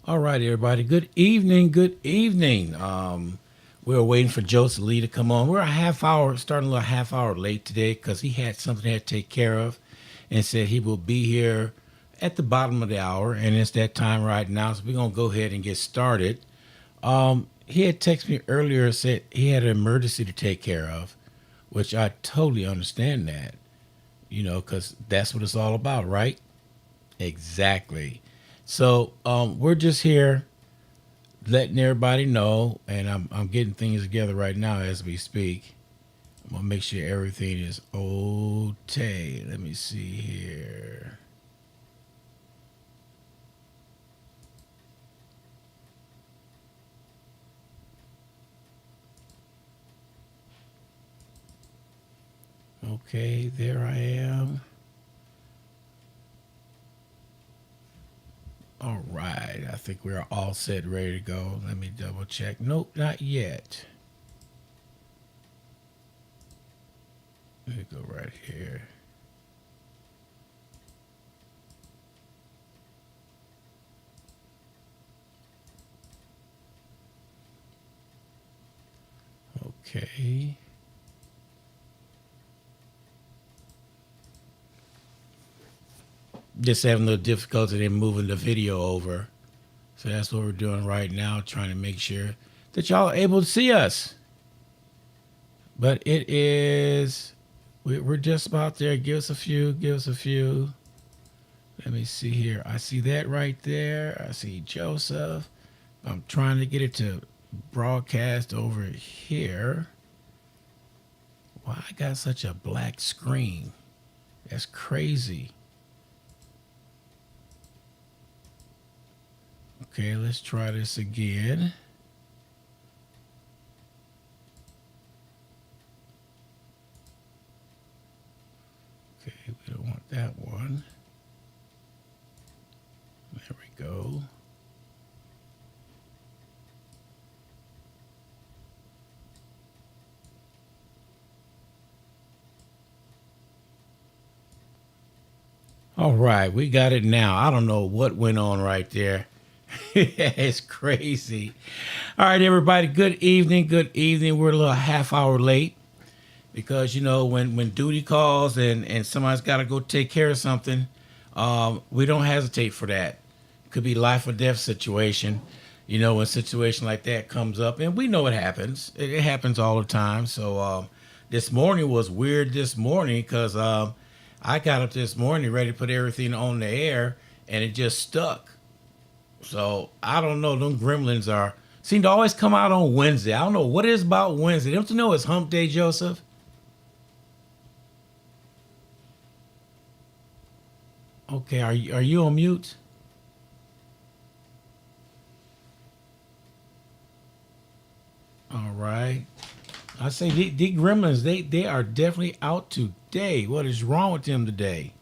All right, everybody. Good evening. Good evening. We were waiting for Joseph Lee to come on. We're a half hour, starting a little half hour late today because he had something he had to take care of, and said he will be here at the bottom of the hour, and it's that time right now. So we're gonna go ahead and get started. He had texted me earlier and said he had an emergency to take care of, which I totally understand that. Because that's what it's all about, right? Exactly. So we're just here letting everybody know, and I'm getting things together right now as we speak. I'm gonna make sure everything is okay. Let me see here. Okay, there I am. All right, I think we're all set, ready to go. Let me double check. Nope, not yet. Let me go right here. Okay. Just having a little difficulty in moving the video over. So that's what we're doing right now, trying to make sure that y'all are able to see us. But it is, we're just about there. Give us a few, give us a few. Let me see here. I see that right there. I see Joseph. I'm trying to get it to broadcast over here. Why I got such a black screen? That's crazy. Okay, let's try this again. Okay, we don't want that one. There we go. All right, we got it now. I don't know what went on right there. It's crazy. All right, everybody. Good evening. Good evening. We're a little half hour late because when duty calls and somebody's got to go take care of something, we don't hesitate for that. Could be life or death situation. When a situation like that comes up, and we know it happens. It happens all the time. So this morning was weird. This morning because I got up this morning ready to put everything on the air, and it just stuck. So I don't know. Them gremlins are seem to always come out on Wednesday. I don't know what it is about Wednesday. Don't you know it's Hump Day, Joseph? Okay, are you on mute? All right. I say the gremlins, they are definitely out today. What is wrong with them today?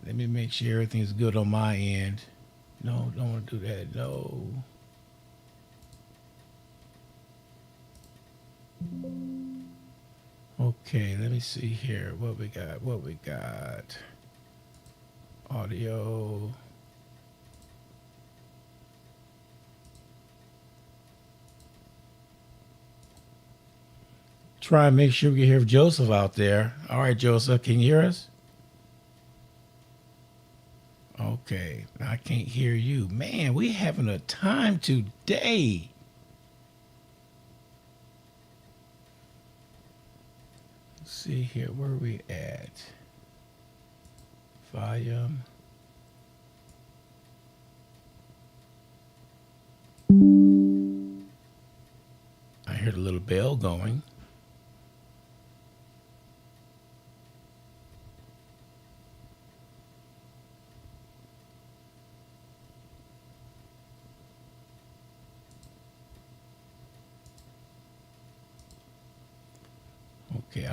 Let me make sure everything's good on my end. No, don't want to do that. No. Okay, let me see here. What we got? What we got? Audio. Try and make sure we can hear Joseph out there. All right, Joseph, can you hear us? Okay, I can't hear you. Man, we having a time today. Let's see here, where are we at? Volume. I heard a little bell going. Okay,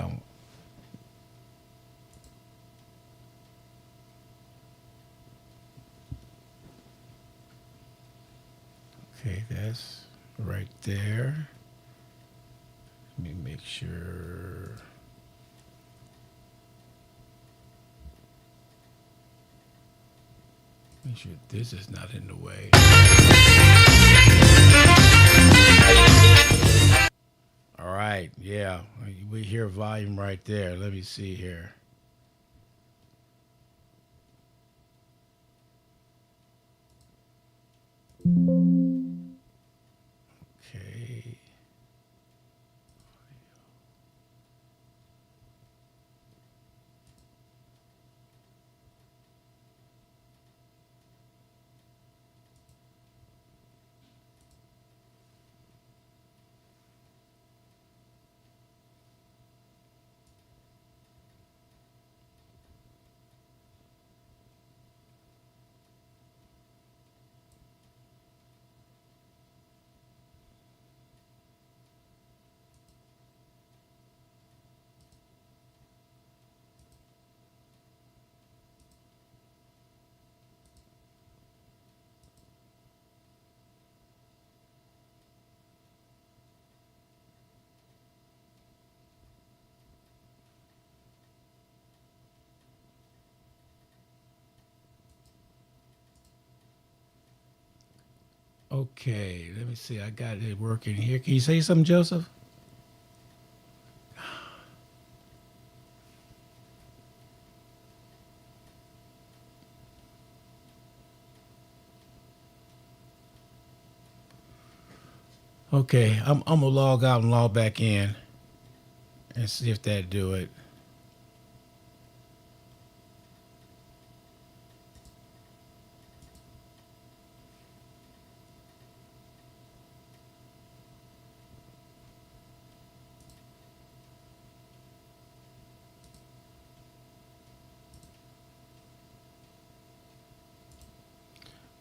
okay, that's right there. Let me make sure. Make sure this is not in the way. All right, yeah, we hear volume right there. Let me see here. Okay. Okay, let me see. I got it working here. Can you say something, Joseph? Okay, I'm gonna log out and log back in and see if that do it.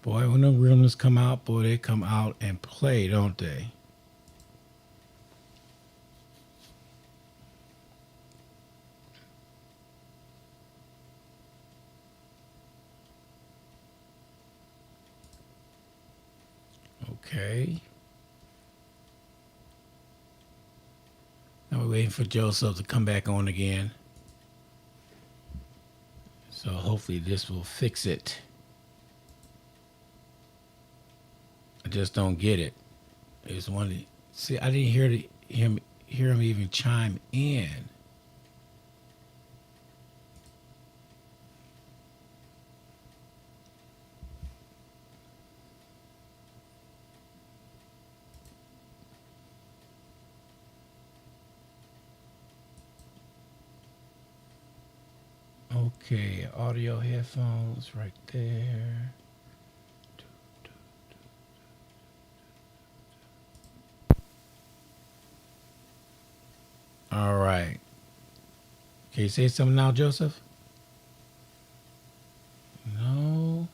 Boy, when the realness come out, boy, they come out and play, don't they? Okay. Now we're waiting for Joseph to come back on again. So hopefully this will fix it. I just don't get it. It's one. See, I didn't hear him even chime in. Okay, audio headphones right there. All right. Can you say something now, Joseph? No.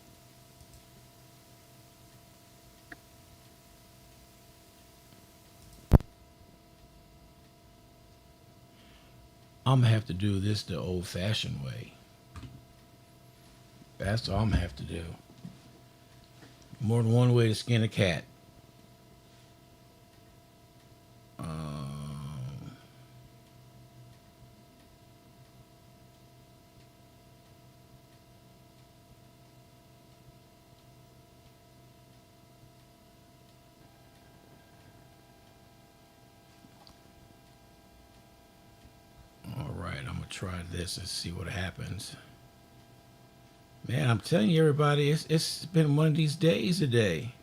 I'm gonna have to do this the old-fashioned way. That's all I'm gonna have to do. More than one way to skin a cat. All right, I'm gonna try this and see what happens. Man, I'm telling you, everybody, it's been one of these days today.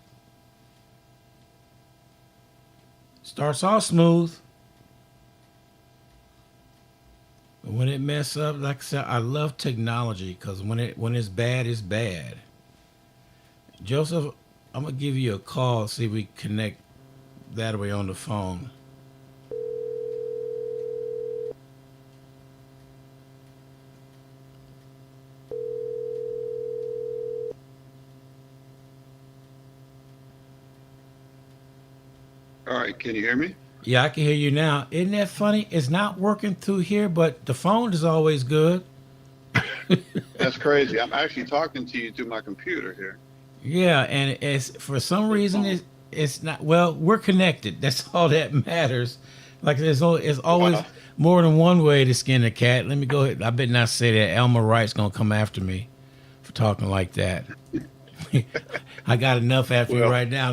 Starts off smooth, but when it mess up, like I said, I love technology because when it's bad, it's bad. Joseph, I'm gonna give you a call, see if we connect that way on the phone. All right, can you hear me? Yeah, I can hear you now. Isn't that funny? It's not working through here, but the phone is always good. That's crazy. I'm actually talking to you through my computer here. Yeah, and it's for some The reason phone. it's not. Well, we're connected. That's all that matters. Like it's always Wow. more than one way to skin a cat. Let me go ahead. I better not say that. Elmer Wright's gonna come after me for talking like that. I got enough after you Well, right now.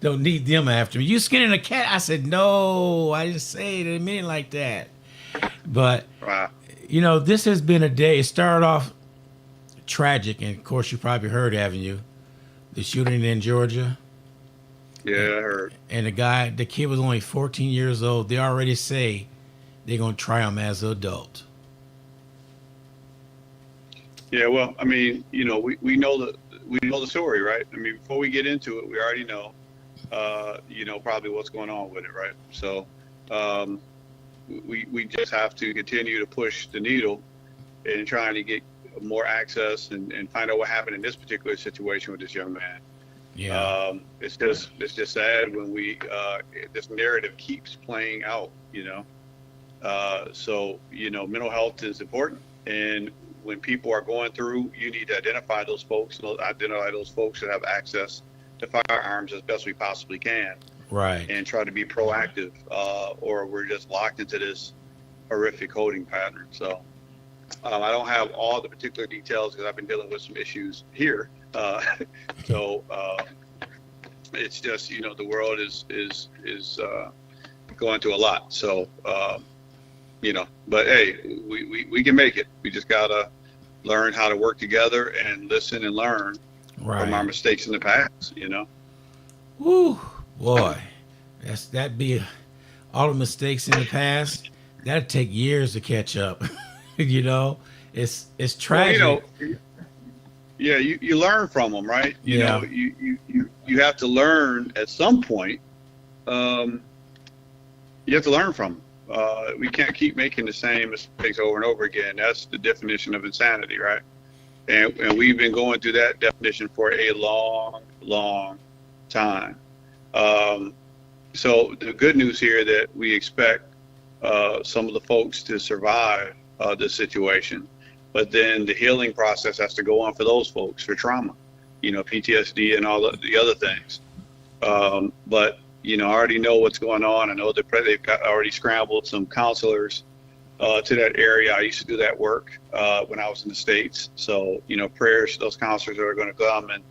Don't need them after me. You skinning a cat? I said no. I didn't say it in a minute like that. But wow. this has been a day. It started off tragic, and of course, you probably heard, haven't you? The shooting in Georgia, Yeah, and, I heard. and the kid was only 14 years old. They already say they're gonna try him as an adult. Yeah, well, I mean, we know the story, right? I mean, before we get into it, we already know, probably what's going on with it, right? So, um, we just have to continue to push the needle in trying to get more access and find out what happened in this particular situation with this young man. Yeah, It's just sad when this narrative keeps playing out, So, mental health is important. And when people are going through, you need to identify those folks that have access to firearms as best we possibly can right. and try to be proactive, or we're just locked into this horrific holding pattern. So I don't have all the particular details because I've been dealing with some issues here. So it's just, the world is going through a lot. So, but hey, we can make it. We just gotta learn how to work together and listen and learn from our Right. mistakes in the past. Woo, boy, that'd be all the mistakes in the past. That'd take years to catch up. It's Well, tragic. yeah, you learn from them, right? Yeah. You have to learn at some point. You have to learn from them. We can't keep making the same mistakes over and over again. That's the definition of insanity, right? And we've been going through that definition for a long, long time. So the good news here that we expect some of the folks to survive this situation, but then the healing process has to go on for those folks for trauma, PTSD and all the other things. But I already know what's going on. I know that they've already scrambled some counselors to that area. I used to do that work when I was in the States. So, prayers to those counselors that are going to come and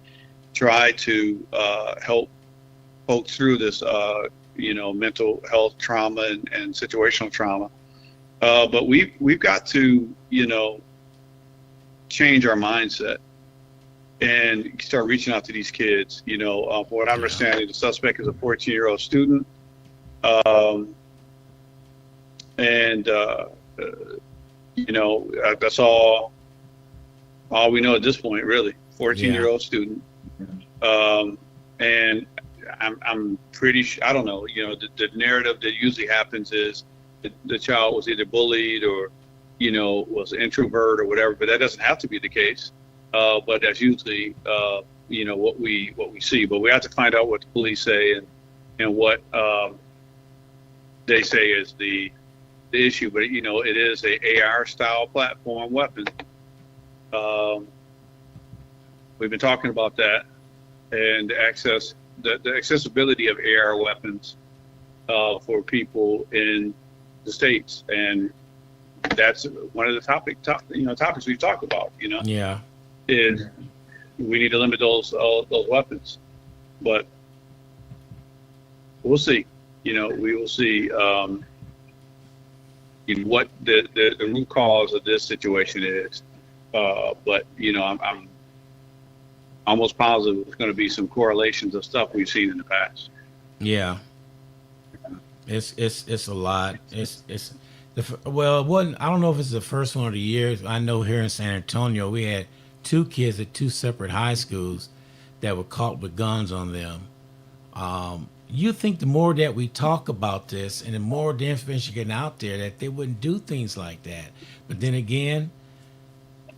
try to help folks through this, mental health trauma and situational trauma. But we've got to, change our mindset and start reaching out to these kids. From what I'm understanding, the suspect is a 14-year-old student. And that's all we know at this point, really. 14-year-old student. And I'm pretty sure, I don't know, the narrative that usually happens is the child was either bullied or, was an introvert or whatever, but that doesn't have to be the case. But that's usually, what we see. But we have to find out what the police say and what they say is the issue. But, it is a AR style platform weapon. We've been talking about that and the accessibility of AR weapons for people in the States. And that's one of the topics we've talked about, Yeah. is we need to limit those weapons. But we'll see. We will see what the root cause of this situation is. But I'm almost positive there's going to be some correlations of stuff we've seen in the past. Yeah. It's a lot. Well, it wasn't. I don't know if it's the first one of the year. I know here in San Antonio we had two kids at two separate high schools that were caught with guns on them. You think the more that we talk about this and the more the information getting out there, that they wouldn't do things like that. But then again,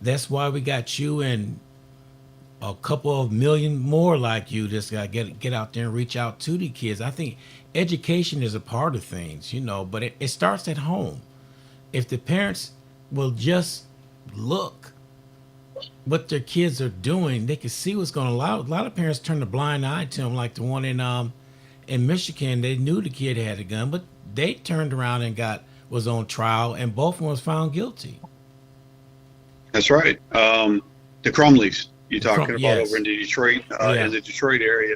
that's why we got you and a couple of million more like you just got to get out there and reach out to the kids. I think education is a part of things, but it starts at home. If the parents will just look what their kids are doing, they can see what's going on. A lot of parents turn a blind eye to them, like the one in Michigan. They knew the kid had a gun, but they turned around and was on trial, and both of them was found guilty. That's right. The Crumleys. You're talking about over Yes. in the Detroit, Yeah. in the Detroit area.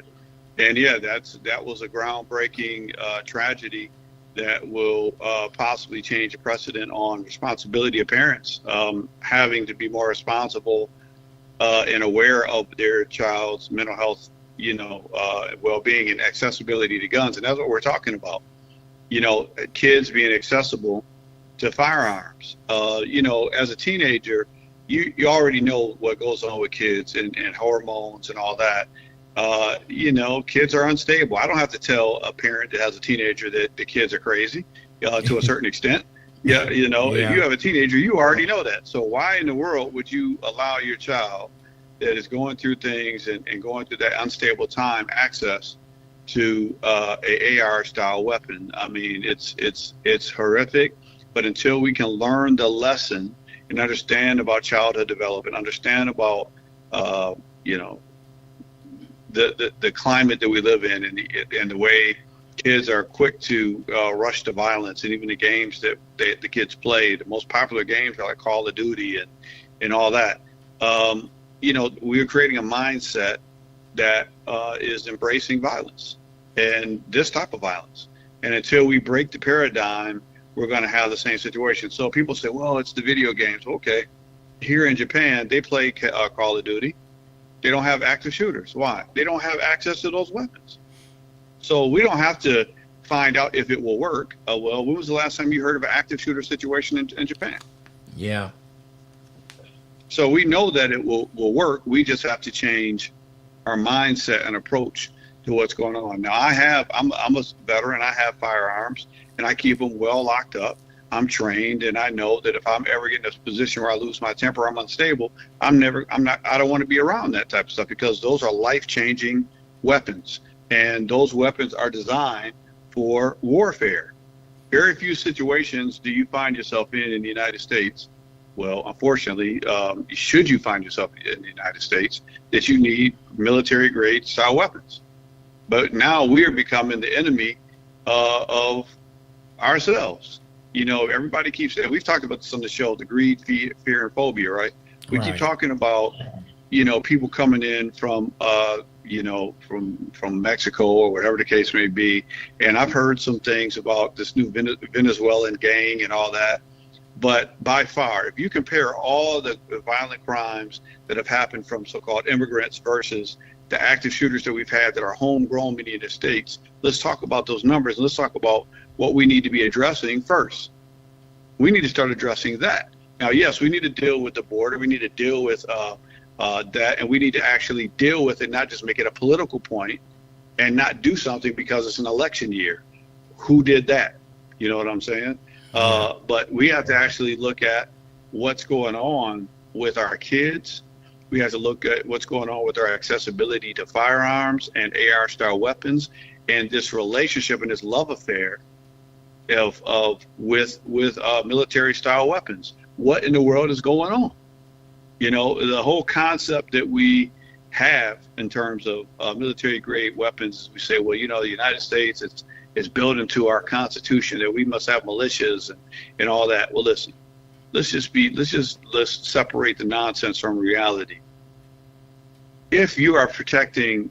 And yeah, that was a groundbreaking tragedy that will possibly change the precedent on responsibility of parents having to be more responsible and aware of their child's mental health, well-being and accessibility to guns. And that's what we're talking about. Kids being accessible to firearms. As a teenager, you already know what goes on with kids and hormones and all that. Kids are unstable. I don't have to tell a parent that has a teenager that the kids are crazy to a certain extent. Yeah, if Yeah. you have a teenager, you already know that. So why in the world would you allow your child that is going through things and going through that unstable time access to a AR style weapon? I mean, it's horrific. But until we can learn the lesson and understand about childhood development, understand about the climate that we live in and the way kids are quick to rush to violence, and even the games that the kids play, the most popular games are like Call of Duty and all that. We're creating a mindset that is embracing violence and this type of violence. And until we break the paradigm, we're going to have the same situation. So people say, well, it's the video games. Okay. Here in Japan, they play Call of Duty. They don't have active shooters. Why? They don't have access to those weapons. So we don't have to find out if it will work. Well, when was the last time you heard of an active shooter situation in Japan? Yeah. So we know that it will work. We just have to change our mindset and approach to what's going on. Now, I'm a veteran. I have firearms, and I keep them well locked up. I'm trained, and I know that if I'm ever getting in a position where I lose my temper, I'm unstable, I don't want to be around that type of stuff, because those are life-changing weapons, and those weapons are designed for warfare. Very few situations do you find yourself in the United States. Well, unfortunately, should you find yourself in the United States, that you need military-grade style weapons. But now we are becoming the enemy of ourselves. Everybody keeps saying, we've talked about this on the show, the greed, fear, and phobia, right? We keep talking about, people coming in from, from Mexico or whatever the case may be. And I've heard some things about this new Venezuelan gang and all that. But by far, if you compare all the violent crimes that have happened from so-called immigrants versus the active shooters that we've had that are homegrown in the United States, let's talk about those numbers, and let's talk about what we need to be addressing first. We need to start addressing that. Now, yes, we need to deal with the border. We need to deal with that, and we need to actually deal with it, not just make it a political point and not do something because it's an election year. Who did that? You know what I'm saying? But we have to actually look at what's going on with our kids. We have to look at what's going on with our accessibility to firearms and AR-style weapons, and this relationship and this love affair with military-style weapons. What in the world is going on? The whole concept that we have in terms of military-grade weapons, we say, well, the United States is built into our Constitution that we must have militias and all that. Well, listen, let's separate the nonsense from reality. If you are protecting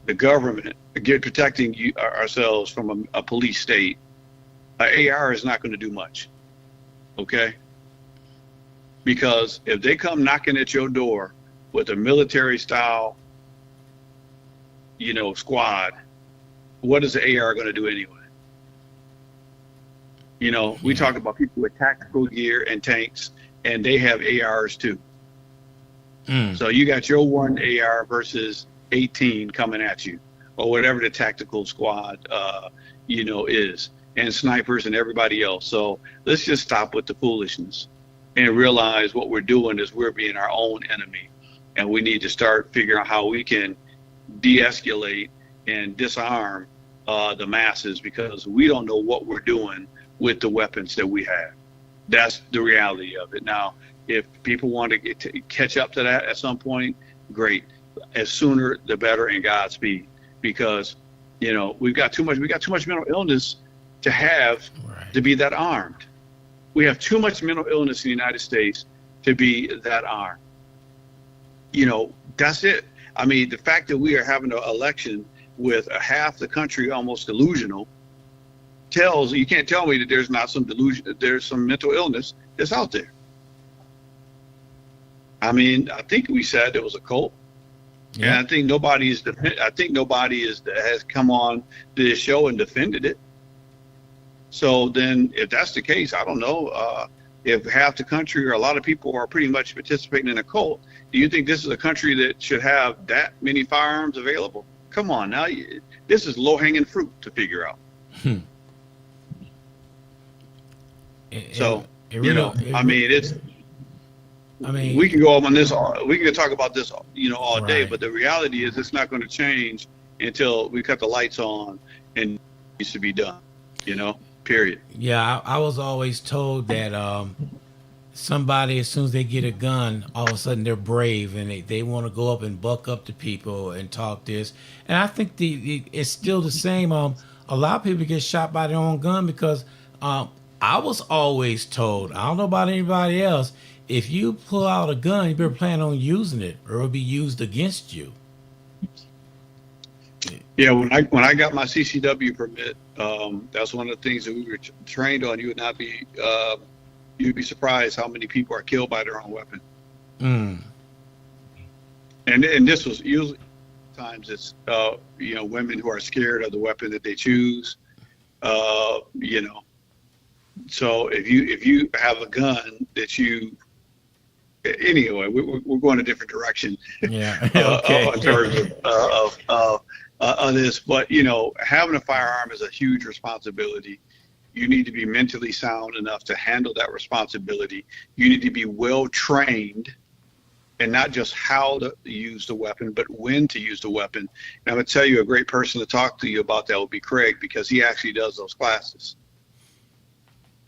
the government, protecting ourselves from a police state, AR is not going to do much, okay? Because if they come knocking at your door with a military-style, squad, what is the AR going to do anyway? We talk about people with tactical gear and tanks, and they have ARs too. So you got your one AR versus 18 coming at you, or whatever the tactical squad, is, and snipers and everybody else. So let's just stop with the foolishness and realize what we're doing is we're being our own enemy, and we need to start figuring out how we can de-escalate and disarm the masses, because we don't know what we're doing with the weapons that we have. That's the reality of it. Now, if people want to catch up to that at some point, great. As sooner the better, and Godspeed, because we've got too much mental illness to have to be that armed. We have too much mental illness in the United States to be that armed. That's it. I mean, the fact that we are having an election with half the country almost delusional tells you can't tell me that there's not some delusion, there's some mental illness that's out there. I mean, I think we said it was a cult, and Yeah. I think nobody has come on this show and defended it. So then, if that's the case, I don't know. If half the country or a lot of people are pretty much participating in a cult, do you think this is a country that should have that many firearms available? Come on now, this is low-hanging fruit to figure out. Hmm. So, I mean, we can go on this, we can talk about this, all day, right. but the reality is it's not going to change until we cut the lights on and it needs to be done, period. Yeah, I was always told that somebody, as soon as they get a gun, all of a sudden they're brave and they want to go up and buck up to people and talk this. And I think it's still the same. A lot of people get shot by their own gun because I was always told, I don't know about anybody else, if you pull out a gun, you better plan on using it or it'll be used against you. Yeah, when I got my CCW permit, that's one of the things that we were trained on. You would not be, you'd be surprised how many people are killed by their own weapon. Mm. And this was usually times it's women who are scared of the weapon that they choose. So if you have a gun that you anyway, we're going a different direction. Yeah. Okay. In terms of this, but having a firearm is a huge responsibility. You need to be mentally sound enough to handle that responsibility. You need to be well trained, and not just how to use the weapon, but when to use the weapon. And I'm going to tell you, a great person to talk to you about that will be Craig, because he actually does those classes.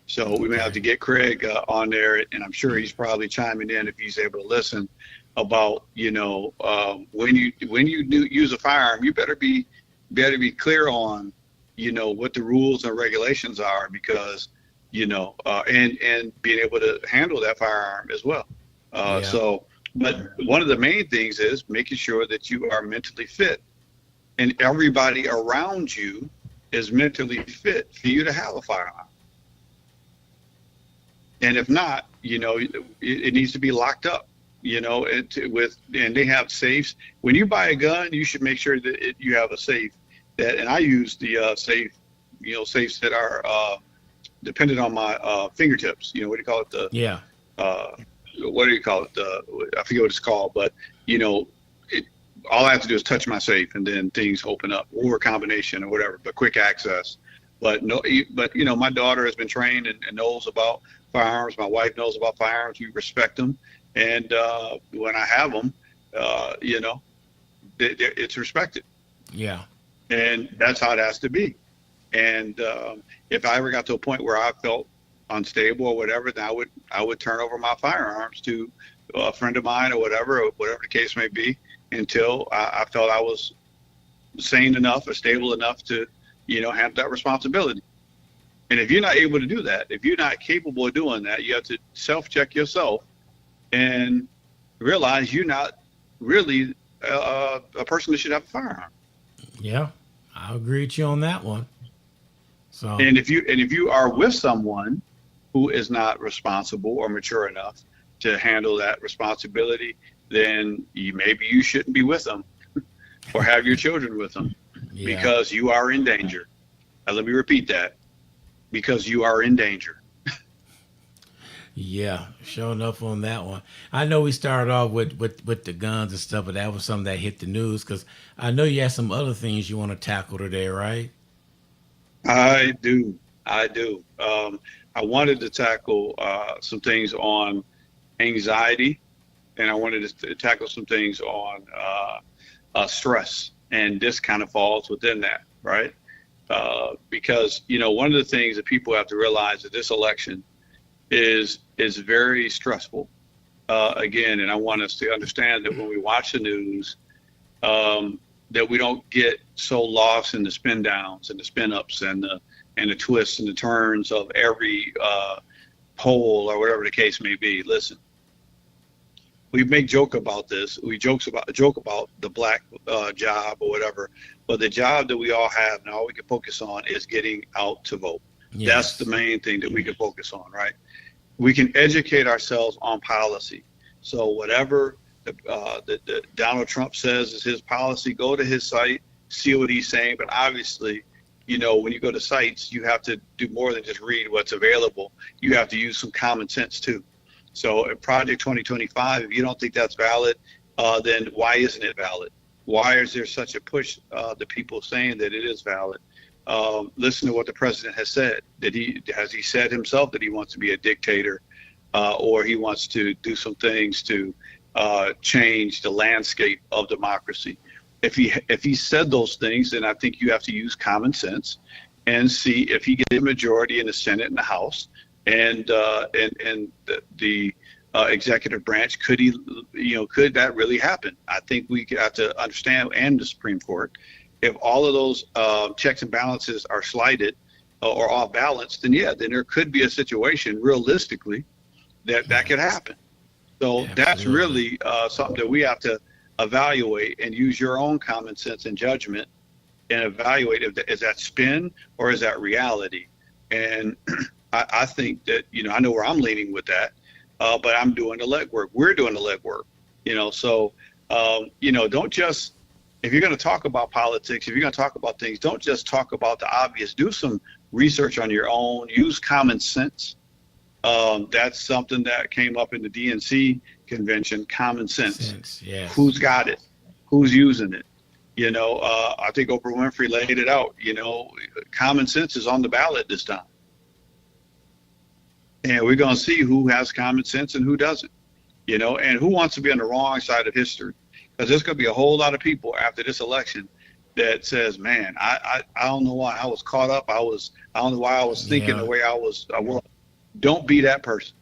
So we may have to get Craig on there, and I'm sure he's probably chiming in if he's able to listen about, when you do use a firearm, you better be clear on, what the rules and regulations are, because, and being able to handle that firearm as well. So, but one of the main things is making sure that you are mentally fit, and everybody around you is mentally fit for you to have a firearm. And if not, it needs to be locked up, and they have safes. When you buy a gun, you should make sure that you have a safe and I use the safe, safes that are dependent on my fingertips. What do you call it? Yeah. What do you call it? I forget what it's called, but all I have to do is touch my safe and then things open up, or a combination or whatever, but quick access. But my daughter has been trained and knows about firearms. My wife knows about firearms. We respect them, and when I have them, it's respected. Yeah. And that's how it has to be. And if I ever got to a point where I felt unstable or whatever, then I would turn over my firearms to a friend of mine or whatever the case may be, until I felt I was sane enough or stable enough to have that responsibility. And if you're not able to do that, if you're not capable of doing that, you have to self-check yourself and realize you're not really a person that should have a firearm. Yeah, I agree with you on that one. So, and if you are with someone who is not responsible or mature enough to handle that responsibility, then maybe you shouldn't be with them or have your children with them, because you are in danger. Now, let me repeat that. Because you are in danger. Yeah, sure enough on that one. I know we started off with the guns and stuff, but that was something that hit the news, because I know you have some other things you want to tackle today, right? I do. I wanted to tackle some things on anxiety, and I wanted to tackle some things on stress, and this kind of falls within that, right? Because one of the things that people have to realize that this election is very stressful. Again, and I want us to understand that when we watch the news, that we don't get so lost in the spin downs and the spin ups and the twists and the turns of every poll or whatever the case may be. Listen, we make joke about this. We joke about the black job or whatever, but the job that we all have and all we can focus on is getting out to vote. That's the Yes. main thing that we can focus on, right? We can educate ourselves on policy. So whatever the Donald Trump says is his policy, go to his site, see what he's saying. But obviously, when you go to sites, you have to do more than just read what's available. You have to use some common sense too. So in Project 2025, if you don't think that's valid, then why isn't it valid? Why is there such a push to people saying that it is valid? Listen to what the president has said. Has he said himself that he wants to be a dictator, or he wants to do some things to change the landscape of democracy? If he said those things, then I think you have to use common sense and see if he gets a majority in the Senate and the House, and the executive branch, could that really happen? I think we have to understand, and the Supreme Court, if all of those checks and balances are slighted or off balance, then there could be a situation realistically that could happen. So that's really something that we have to evaluate and use your own common sense and judgment and evaluate is that spin or is that reality? And I think that, I know where I'm leaning with that, but I'm doing the legwork. We're doing the legwork, so, don't just, if you're going to talk about politics, if you're going to talk about things, don't just talk about the obvious. Do some research on your own. Use common sense. That's something that came up in the DNC convention, common sense. Yes. Who's got it? Who's using it? I think Oprah Winfrey laid it out. Common sense is on the ballot this time. And we're going to see who has common sense and who doesn't, and who wants to be on the wrong side of history. Because there's going to be a whole lot of people after this election that says, man, I don't know why I was caught up. I don't know why I was thinking the way I was. Don't be that person.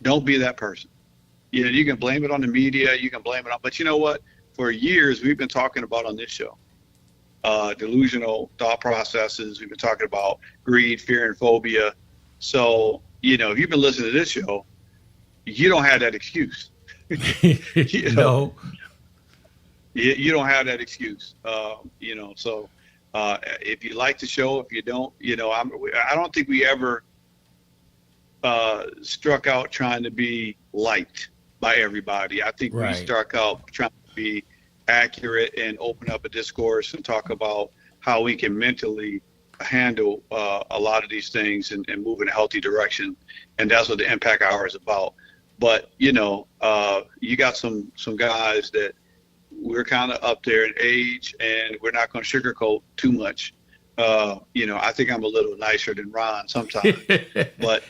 Don't be that person. You can blame it on the media. You can blame it on, but you know what? For years, we've been talking about on this show, delusional thought processes. We've been talking about greed, fear, and phobia. So, if you've been listening to this show, you don't have that excuse. No. You don't have that excuse. So if you like the show, if you don't, I don't think we ever struck out trying to be liked by everybody. I think we struck out trying to be accurate and open up a discourse and talk about how we can mentally handle a lot of these things and move in a healthy direction. And that's what the Impact Hour is about. But, you got some guys that we're kind of up there in age, and we're not going to sugarcoat too much. I think I'm a little nicer than Ron sometimes, but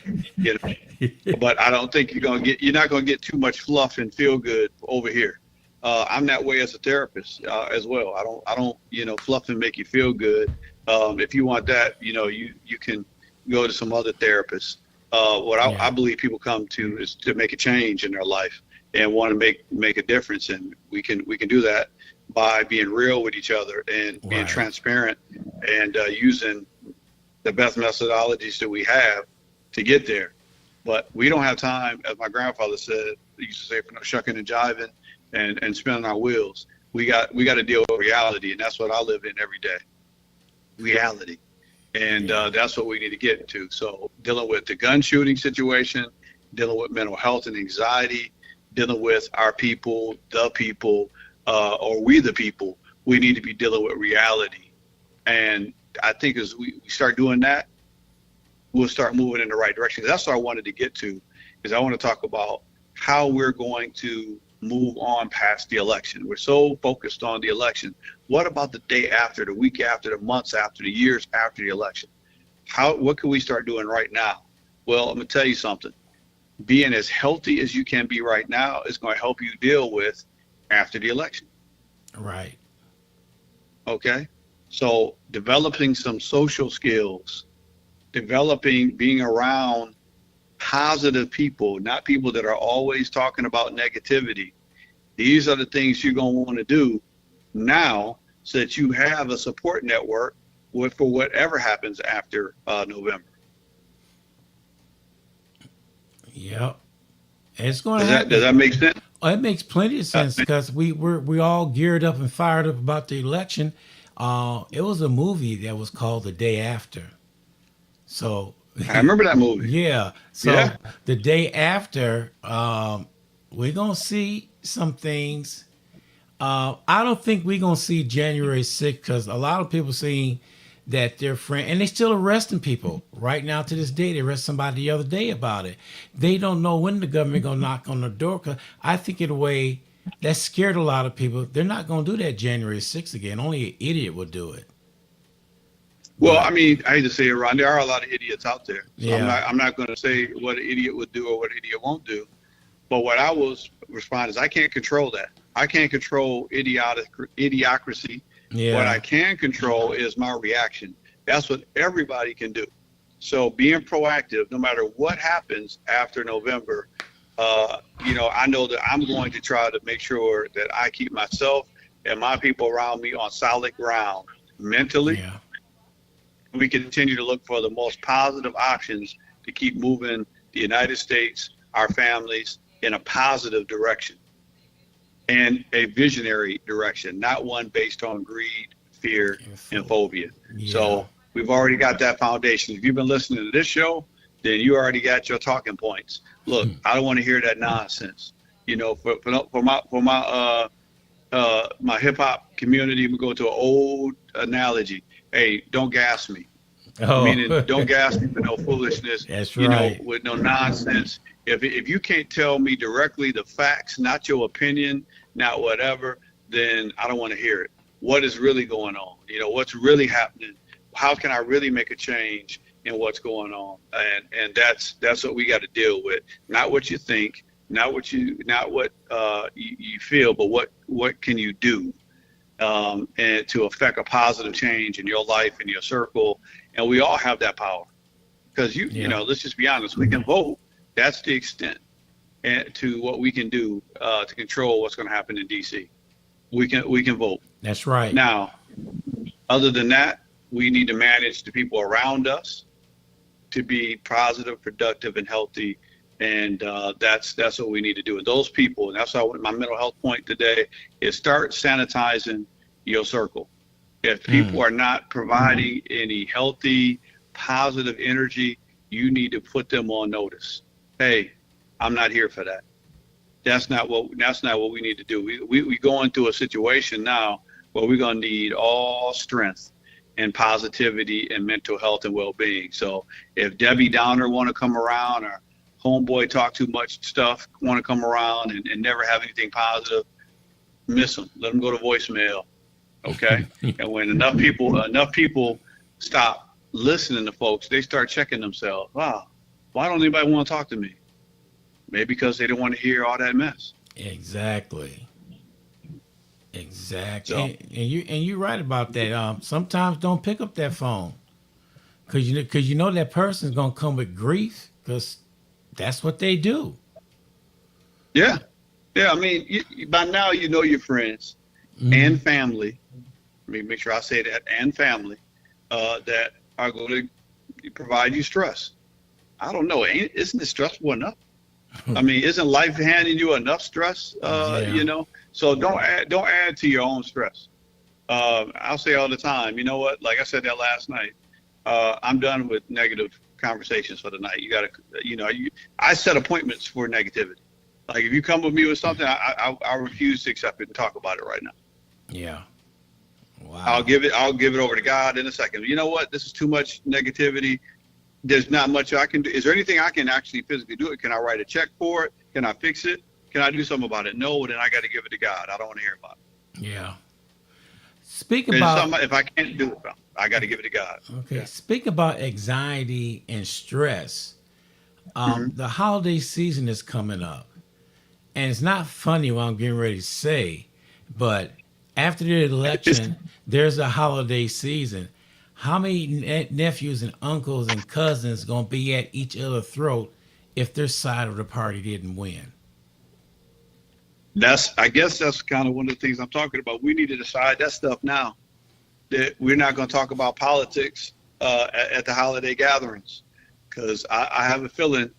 but I don't think you're not going to get too much fluff and feel good over here. I'm that way as a therapist as well. I don't fluff and make you feel good. If you want that, you can go to some other therapists. I believe people come to is to make a change in their life and want to make a difference, and we can do that by being real with each other and being transparent and using the best methodologies that we have to get there. But we don't have time, as my grandfather said, he used to say, for no shucking and jiving and spinning our wheels. We got to deal with reality, and that's what I live in every day. Reality. And that's what we need to get into. So dealing with the gun shooting situation, dealing with mental health and anxiety, dealing with our people, the people, or we the people, we need to be dealing with reality. And I think as we start doing that, we'll start moving in the right direction. That's what I wanted to get to, is I want to talk about how we're going to move on past the election. We're so focused on the election. What about the day after, the week after, the months after, the years after the election? What can we start doing right now? Well, I'm going to tell you something. Being as healthy as you can be right now is going to help you deal with after the election. Right. Okay? So developing some social skills, being around positive people, not people that are always talking about negativity. These are the things you're going to want to do now so that you have a support network for whatever happens after November. Yep. It's going to Does happen. that make sense? Oh, it makes plenty of sense because we all geared up and fired up about the election. It was a movie that was called The Day After. So I remember that movie. yeah. Yeah. So the day after, we're gonna see some things. I don't think we're gonna see January 6th because a lot of people saying that their friend and they still arresting people right now to this day. They arrested somebody the other day about it. They don't know when the government gonna knock on the door. Cause I think in a way that scared a lot of people. They're not gonna do that January 6th again. Only an idiot would do it. Well, But I mean, I hate to say it, Ron. There are a lot of idiots out there. So yeah, I'm not going to say what an idiot would do or what an idiot won't do. But what I will respond is I can't control that. I can't control idiocracy. What yeah, I can control is my reaction. That's what everybody can do. So being proactive, no matter what happens after November, I know that I'm going to try to make sure that I keep myself and my people around me on solid ground mentally. yeah. We continue to look for the most positive options to keep moving the United States, our families, in a positive direction and a visionary direction, not one based on greed, fear, and phobia. Yeah. So we've already got that foundation. If you've been listening to this show, then you already got your talking points. Look, I don't want to hear that nonsense. For my hip hop community, we go to an old analogy. Hey, don't gas me. Oh, Meaning, don't gas me for no foolishness. that's right. With no nonsense. If you can't tell me directly the facts, not your opinion, not whatever, then I don't want to hear it. What is really going on? What's really happening? How can I really make a change in what's going on? And that's what we got to deal with. Not what you think, not what you feel, but what can you do? And to affect a positive change in your life, in your circle. And we all have that power because let's just be honest, we can vote. That's the extent to what we can do to control what's going to happen in DC. We can vote. That's right. Now, other than that, we need to manage the people around us to be positive, productive, and healthy. And that's what we need to do. And those people, and that's my mental health point today, is start sanitizing your circle. If people are not providing any healthy, positive energy, you need to put them on notice. Hey, I'm not here for that. That's not what we need to do. We go into a situation now where we're gonna need all strength and positivity and mental health and well-being. So if Debbie Downer want to come around or homeboy talk too much stuff, want to come around and never have anything positive, miss them. Let them go to voicemail. Okay. And when enough people stop listening to folks, they start checking themselves. Wow, why don't anybody want to talk to me? Maybe because they don't want to hear all that mess. Exactly. So And you're right about that. Sometimes don't pick up that phone because you know that person's gonna come with grief because that's what they do. yeah. I mean, by now you know your friends Mhm. and family. Let me make sure I say that, and family that are going to provide you stress. I don't know. Isn't it stressful enough? I mean, isn't life handing you enough stress? Yeah. So don't add to your own stress. I'll say all the time, you know what? Like I said that last night, I'm done with negative conversations for the night. You got to, I set appointments for negativity. Like if you come with me with something, I refuse to accept it and talk about it right now. Yeah. Wow. I'll give it over to God in a second. You know what? This is too much negativity. There's not much I can do. Is there anything I can actually physically do? Can I write a check for it? Can I fix it? Can I do something about it? No, then I got to give it to God. I don't want to hear about it. Yeah. Speak about If I can't do it, I got to give it to God. okay. Yeah. Speak about anxiety and stress. Mm-hmm. The holiday season is coming up, and it's not funny what I'm getting ready to say, but after the election, there's a holiday season. How many nephews and uncles and cousins gonna be at each other's throat if their side of the party didn't win? I guess that's kind of one of the things I'm talking about. We need to decide that stuff now. That we're not going to talk about politics at the holiday gatherings, because I have a feeling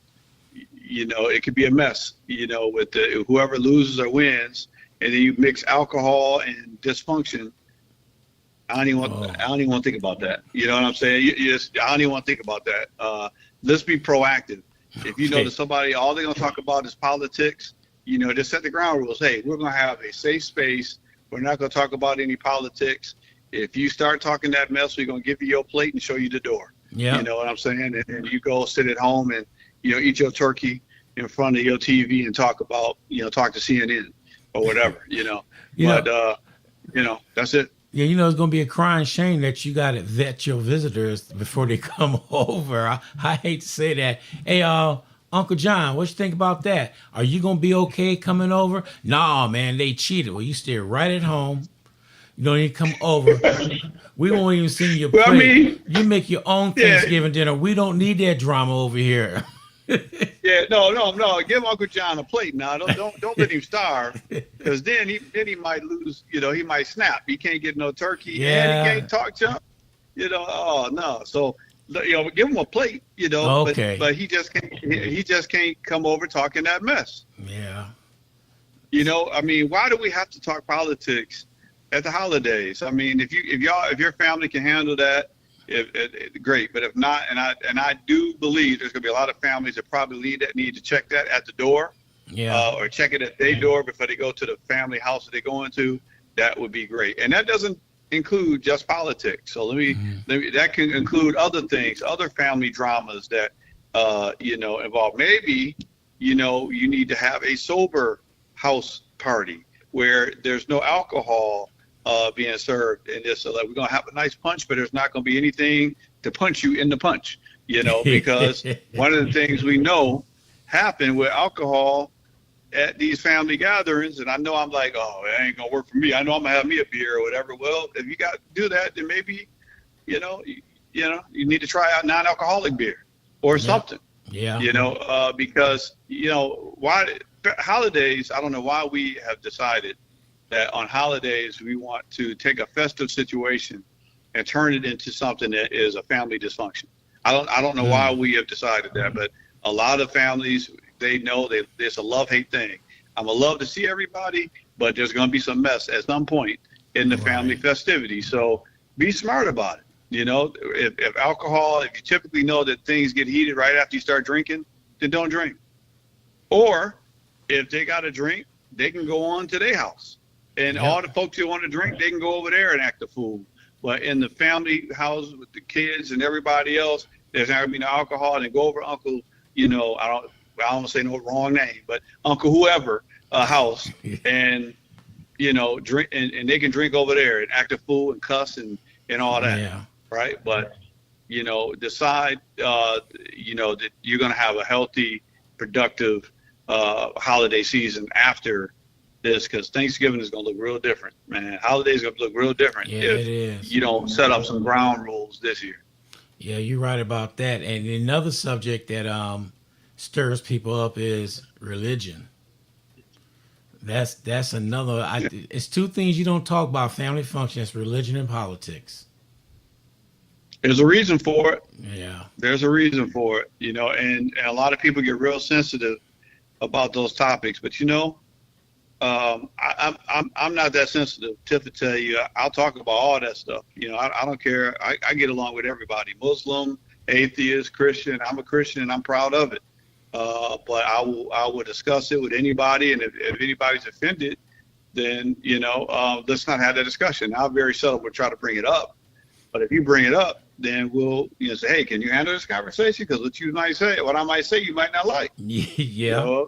it could be a mess, with whoever loses or wins, and then you mix alcohol and dysfunction. I don't even want to think about that. You know what I'm saying? I don't even want to think about that. Let's be proactive. If you know that somebody, all they're going to talk about is politics, just set the ground rules. Hey, we're going to have a safe space. We're not going to talk about any politics. If you start talking that mess, we're going to give you your plate and show you the door. Yeah. You know what I'm saying? And you go sit at home and, eat your turkey in front of your TV and talk about, talk to CNN or whatever, But, that's it. Yeah, it's going to be a crying shame that you got to vet your visitors before they come over. I hate to say that. Hey, Uncle John, what you think about that? Are you going to be okay coming over? Nah, man, they cheated. Well, you stay right at home. You don't even come over. We won't even send you a plate. Well, I mean, you make your own Thanksgiving dinner. We don't need that drama over here. Yeah, no. Give Uncle John a plate now. Don't let him starve, because then he might lose. He might snap. He can't get no turkey, and he can't talk junk. Oh no. So give him a plate. Okay. But he just can't. He just can't come over talking that mess. Yeah. I mean, why do we have to talk politics at the holidays? I mean, if your family can handle that, great. But if not, and I do believe there's going to be a lot of families that probably need to check that at the door, or check it at their door before they go to the family house that they're going to. That would be great. And that doesn't include just politics. So let me that can include other things, other family dramas that involve. Maybe you need to have a sober house party where there's no alcohol being served in this. So we're going to have a nice punch, but there's not going to be anything to punch you in the punch, because one of the things we know happen with alcohol at these family gatherings, and I know I'm like, oh, it ain't going to work for me. I know I'm going to have me a beer or whatever. Well, if you got to do that, then maybe, you need to try out non-alcoholic beer or something. Yeah. Because, why holidays, I don't know why we have decided that on holidays we want to take a festive situation and turn it into something that is a family dysfunction. I don't know why we have decided that, but a lot of families, they know it's a love-hate thing. I'm gonna love to see everybody, but there's gonna be some mess at some point in the family festivity. So be smart about it. If alcohol, if you typically know that things get heated right after you start drinking, then don't drink. Or if they got to drink, they can go on to their house. And all the folks who want to drink, they can go over there and act a fool. But in the family house with the kids and everybody else, there's not going to be no alcohol. And go over Uncle, I don't want to say no wrong name, but Uncle whoever house, and drink, and they can drink over there and act a fool and cuss and all that, right? But decide that you're going to have a healthy, productive holiday season after this, because Thanksgiving is going to look real different, man. Holidays going to look real different if you don't set up some ground rules this year. Yeah, you're right about that. And another subject that stirs people up is religion. That's another. It's two things you don't talk about: family functions, religion, and politics. There's a reason for it. Yeah. There's a reason for it, and a lot of people get real sensitive about those topics, but I'm not that sensitive. Tiff will tell you, I'll talk about all that stuff. I don't care. I get along with everybody, Muslim, atheist, Christian. I'm a Christian and I'm proud of it. But I will discuss it with anybody. And if anybody's offended, then, let's not have that discussion. I'm very seldom will try to bring it up. But if you bring it up, then we'll say, hey, can you handle this conversation? Because what I might say, you might not like. Yeah.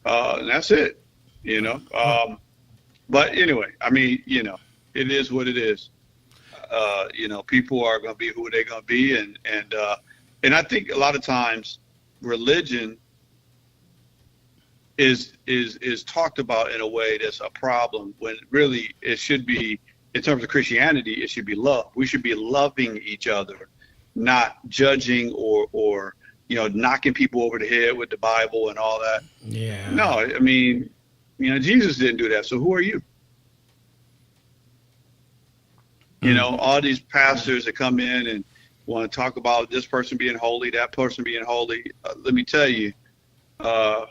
And that's it. But anyway, I mean, it is what it is. People are going to be who they're going to be, and I think a lot of times religion is talked about in a way that's a problem, when really it should be, in terms of Christianity, it should be love. We should be loving each other, not judging or knocking people over the head with the Bible and all that. Yeah. No, I mean, Jesus didn't do that. So who are you? All these pastors that come in and want to talk about this person being holy, that person being holy. Let me tell you, uh,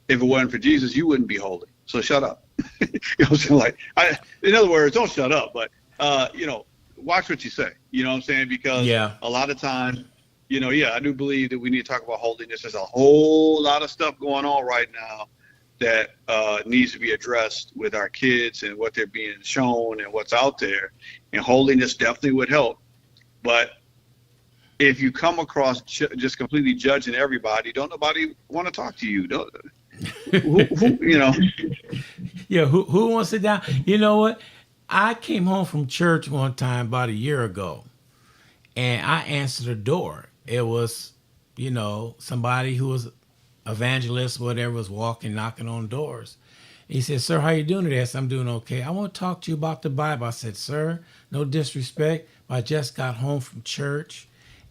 if it wasn't for Jesus, you wouldn't be holy. So shut up. You know what I'm saying? Like, in other words, don't shut up, but watch what you say. You know what I'm saying? Because Yeah. a lot of times, yeah, I do believe that we need to talk about holiness. There's a whole lot of stuff going on right now that needs to be addressed with our kids and what they're being shown and what's out there. And holiness definitely would help. But if you come across just completely judging everybody, don't nobody want to talk to you. Yeah, who wants to sit down? You know what? I came home from church one time about a year ago, and I answered the door. It was, somebody who was evangelist, whatever, was walking, knocking on doors. He said, "Sir, how you doing today?" I said, "I'm doing okay. I want to talk to you about the Bible." I said, "Sir, no disrespect, but I just got home from church,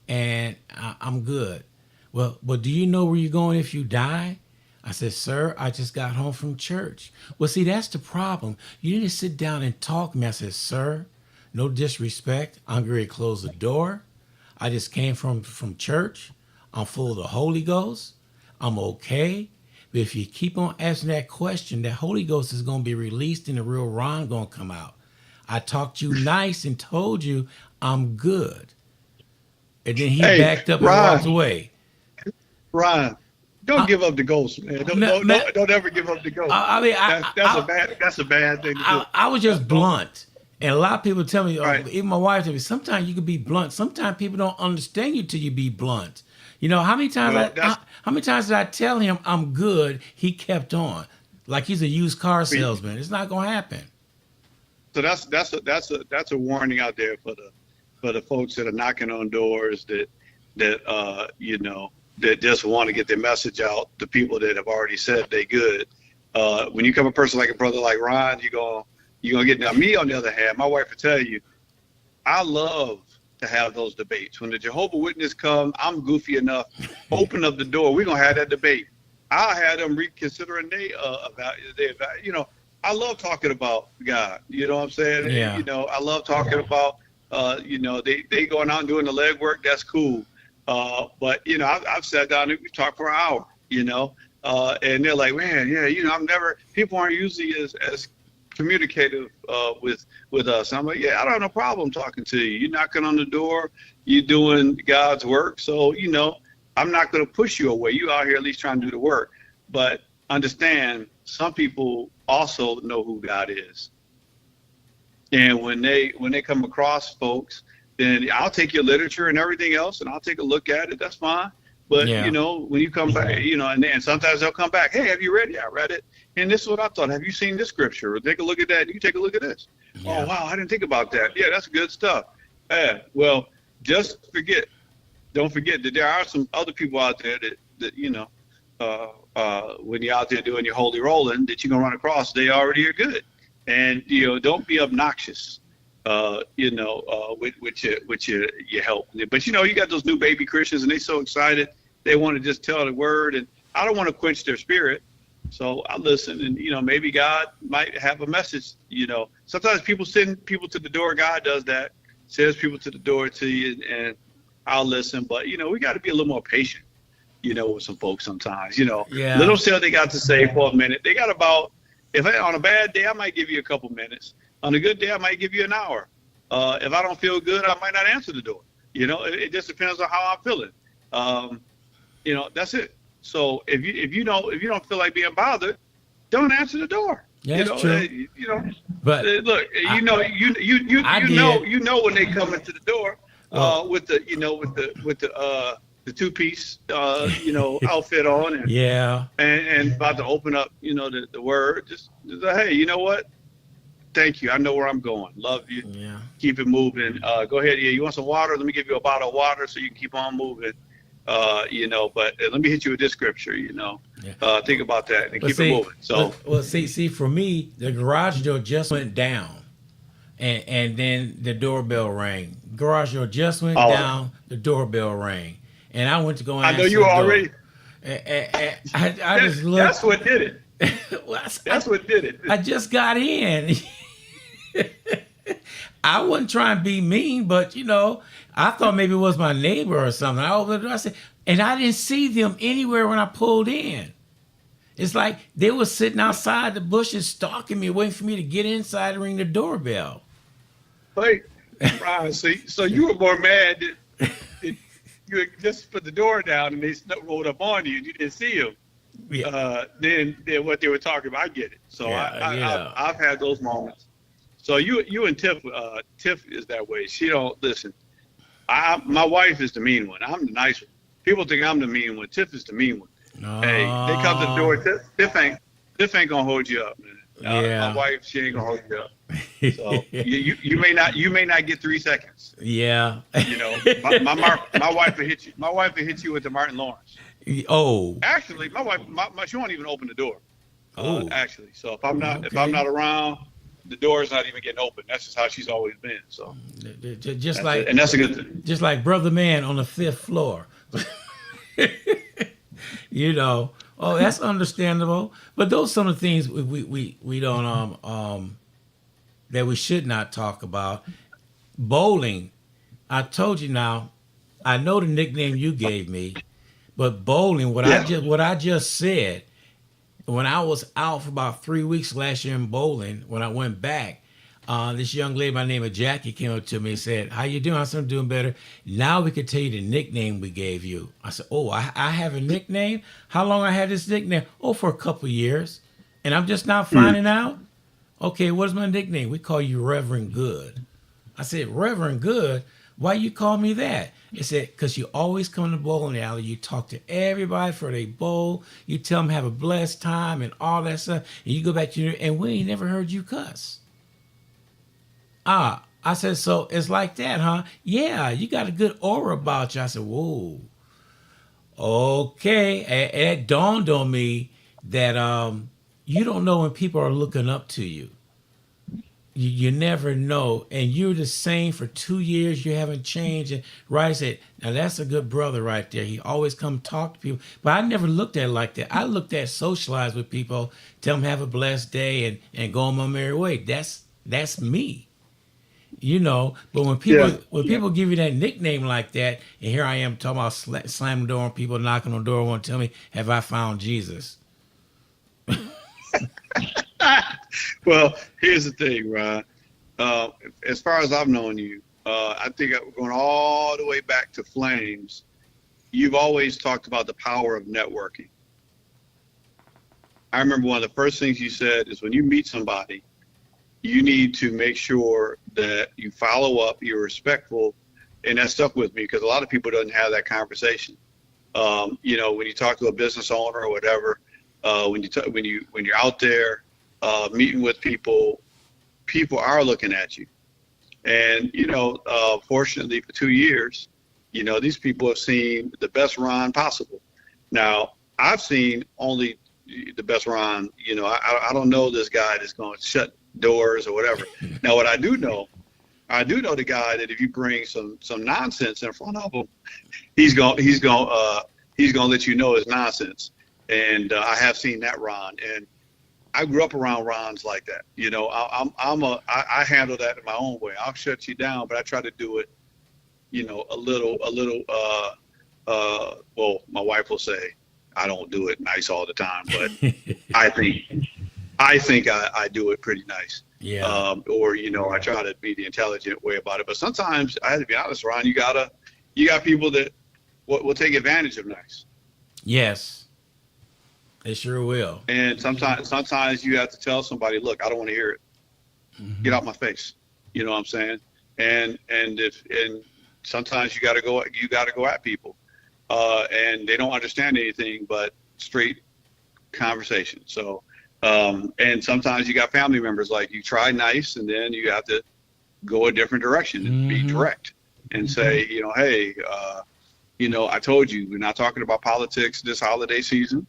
and I'm good." Well, do you know where you're going if you die? I said, "Sir, I just got home from church." Well, see, that's the problem. You need to sit down and talk to me. I said, "Sir, no disrespect. I'm ready to close the door. I just came from church. I'm full of the Holy Ghost. I'm okay. But if you keep on asking that question, that Holy Ghost is going to be released and the real Ron going to come out. I talked to you nice and told you I'm good." And then he Hey, backed up and walked Ron, away. Ron, don't give up the ghost, man. Don't ever give up the ghost. I mean, That's a bad thing to do. I was just blunt. And a lot of people tell me, Right. even my wife tell me, sometimes you can be blunt. Sometimes people don't understand you till you be blunt. How many times Well, how many times did I tell him I'm good? He kept on, like he's a used car salesman. It's not gonna happen. so that's a warning out there for the folks that are knocking on doors that just want to get their message out. The people that have already said they good. When you come a person like a brother like Ron, you're gonna get. Now me on the other hand, my wife will tell you, I love to have those debates. When the Jehovah Witness come, I'm goofy enough, open up the door. We're gonna have that debate. I'll have them reconsidering I love talking about God. You know what I'm saying? Yeah. I love talking about they going out and doing the legwork. That's cool. But I've sat down and we talked for an hour. And they're like, man, yeah, people aren't usually as communicative with us. I'm like, yeah, I don't have no problem talking to you. You're knocking on the door, you're doing God's work. So, I'm not going to push you away. You out here at least trying to do the work. But understand, some people also know who God is. And when they come across folks, then I'll take your literature and everything else, and I'll take a look at it. That's fine. But, Yeah. When you come back, and sometimes they'll come back, hey, have you read it? Yeah, I read it. And this is what I thought. Have you seen this scripture? Or take a look at that. You take a look at this. Yeah. Oh, wow, I didn't think about that. Yeah, that's good stuff. Well, don't forget that there are some other people out there that when you're out there doing your holy rolling, that you're going to run across, they already are good. And, don't be obnoxious. With your help. But you got those new baby Christians and they so excited they want to just tell the word, and I don't want to quench their spirit. So I listen, and maybe God might have a message. Sometimes people send people to the door. God does that, sends people to the door to you, and I'll listen. But we got to be a little more patient. With some folks sometimes. Yeah. Let them say what they got to say for a minute. They got on a bad day, I might give you a couple minutes. On a good day, I might give you an hour. If I don't feel good, I might not answer the door. It just depends on how I'm feeling. That's it. So if you don't feel like being bothered, don't answer the door. Yeah, that's true. But look, I know when they come into the door with the two-piece outfit on and yeah. and about to open up the word. Just hey, you know what? Thank you. I know where I'm going. Love you. Yeah. Keep it moving. Go ahead. Yeah, you want some water? Let me give you a bottle of water so you can keep on moving. But let me hit you with this scripture. Think about that and keep it moving. So, see, for me, the garage door just went down, and then the doorbell rang. Garage door just went down. The doorbell rang, and I went to go. I know you already. I just looked. That's what did it. That's what did it. I just got in. I wasn't trying to be mean, but I thought maybe it was my neighbor or something. I opened the door. I said, And I didn't see them anywhere when I pulled in. It's like they were sitting outside the bushes stalking me, waiting for me to get inside and ring the doorbell. Wait, Ron, see, so you were more mad that you had just put the door down and they rolled up on you and you didn't see them. Yeah. Than what they were talking about. I get it. So Yeah. I've had those moments. So you and Tiff is that way. She don't listen. My wife is the mean one. I'm the nice one. People think I'm the mean one. Tiff is the mean one. Hey, they come to the door. Tiff ain't gonna hold you up, man. Yeah. My wife, she ain't gonna hold you up. So you may not get 3 seconds. Yeah. You know, my wife will hit you. My wife will hit you with the Martin Lawrence. Oh. Actually, my wife, she won't even open the door. Oh. Actually, so if I'm not around, the door's not even getting open. That's just how she's always been. So Just like and that's a good thing. just like Brother Man on the 5th floor. You know. Oh, that's understandable. But those are some of the things we don't that we should not talk about. Bowling. I told you now. I know the nickname you gave me, but bowling. What I just said. When I was out for about 3 weeks last year in bowling, when I went back, this young lady by the name of Jackie came up to me and said, "How you doing?" I said, "I'm doing better. Now we can tell you the nickname we gave you." I said, "Oh, I have a nickname? How long I had this nickname?" "Oh, for a couple of years. And I'm just now finding out?" "Okay, what is my nickname?" "We call you Reverend Good." I said, "Reverend Good? Why you call me that?" It said, "Because you always come to the bowling alley. You talk to everybody for their bowl. You tell them have a blessed time and all that stuff. And you go back to your, and we ain't never heard you cuss." I said, "So it's like that, huh?" "Yeah, you got a good aura about you." I said, "Whoa. Okay." And it dawned on me that you don't know when people are looking up to you. You never know. And you're the same for 2 years. You haven't changed. And Riley said, "Now that's a good brother right there. He always come talk to people." But I never looked at it like that. I looked at socialize with people, tell them have a blessed day and go on my merry way. That's me. You know, but when people give you that nickname like that, and here I am talking about slamming the door on people, knocking on the door, want to tell me, "Have I found Jesus?" Well, here's the thing, Ron. As far as I've known you, I think going all the way back to Flames, you've always talked about the power of networking. I remember one of the first things you said is when you meet somebody, you need to make sure that you follow up, you're respectful, and that stuck with me because a lot of people don't have that conversation. You know, when you talk to a business owner or whatever, when you're out there meeting with people, people are looking at you. And you know, fortunately for 2 years, you know, these people have seen the best Ron possible. Now, I've seen only the best Ron. You know, I don't know this guy that's going to shut doors or whatever. Now, what I do know the guy that if you bring some nonsense in front of him, he's going to let you know it's nonsense. And I have seen that Ron, and I grew up around Rons like that. You know, I handle that in my own way. I'll shut you down, but I try to do it, you know, a little. Well, my wife will say I don't do it nice all the time, but I think I do it pretty nice. Yeah. Or you know, I try to be the intelligent way about it. But sometimes I have to be honest, Ron. You got people that will take advantage of nice. Yes. They sure will. And sometimes you have to tell somebody, "Look, I don't want to hear it. Get out my face." You know what I'm saying? And sometimes you got to go at people, and they don't understand anything but straight conversation. So, and sometimes you got family members like you try nice, and then you have to go a different direction and be direct and say, you know, "Hey, you know, I told you we're not talking about politics this holiday season.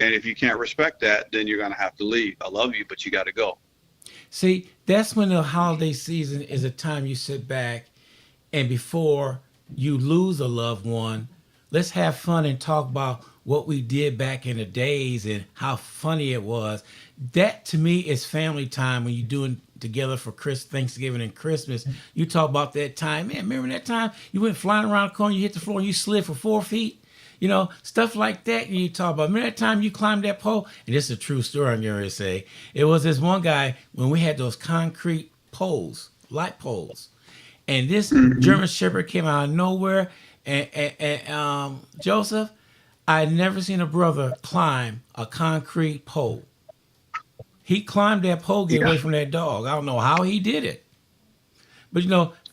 And if you can't respect that, then you're going to have to leave. I love you, but you got to go." See, that's when the holiday season is a time you sit back and before you lose a loved one, let's have fun and talk about what we did back in the days and how funny it was. That to me is family time when you're doing together for Thanksgiving and Christmas. You talk about that time. Man, remember that time you went flying around the corner, you hit the floor, and you slid for 4 feet? Stuff like that. You talk about. Remember that time you climbed that pole? And this is a true story. I'm going to say it was this one guy when we had those concrete poles, light poles, and this Hmm. German Shepherd came out of nowhere. And Joseph, I would never seen a brother climb a concrete pole. He climbed that pole, get Yeah. away from that dog. I don't know how he did it, but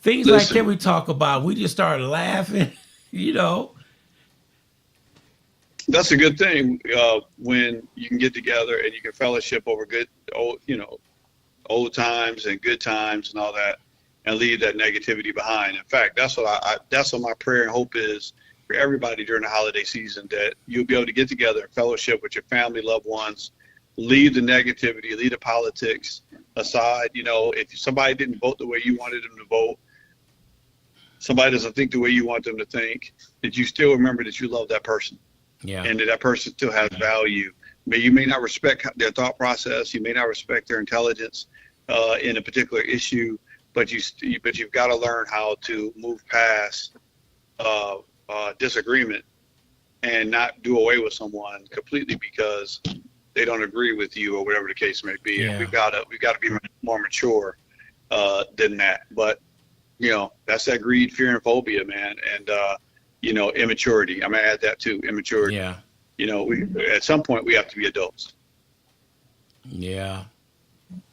things like that Listen, we talk about. We just started laughing. you know, that's a good thing when you can get together and you can fellowship over good, old times and good times and all that, and leave that negativity behind. In fact, that's what my prayer and hope is for everybody during the holiday season, that you'll be able to get together and fellowship with your family, loved ones, leave the negativity, leave the politics aside. If somebody didn't vote the way you wanted them to vote, somebody doesn't think the way you want them to think, that you still remember that you love that person yeah, and that person still has value. You may not respect their thought process, you may not respect their intelligence in a particular issue, but you've got to learn how to move past disagreement and not do away with someone completely because they don't agree with you or whatever the case may be. And yeah, we've got to be more mature than that. But that's that greed, fear, and phobia, man. And immaturity. I'm gonna add that too, immaturity. yeah, We at some point we have to be adults. yeah.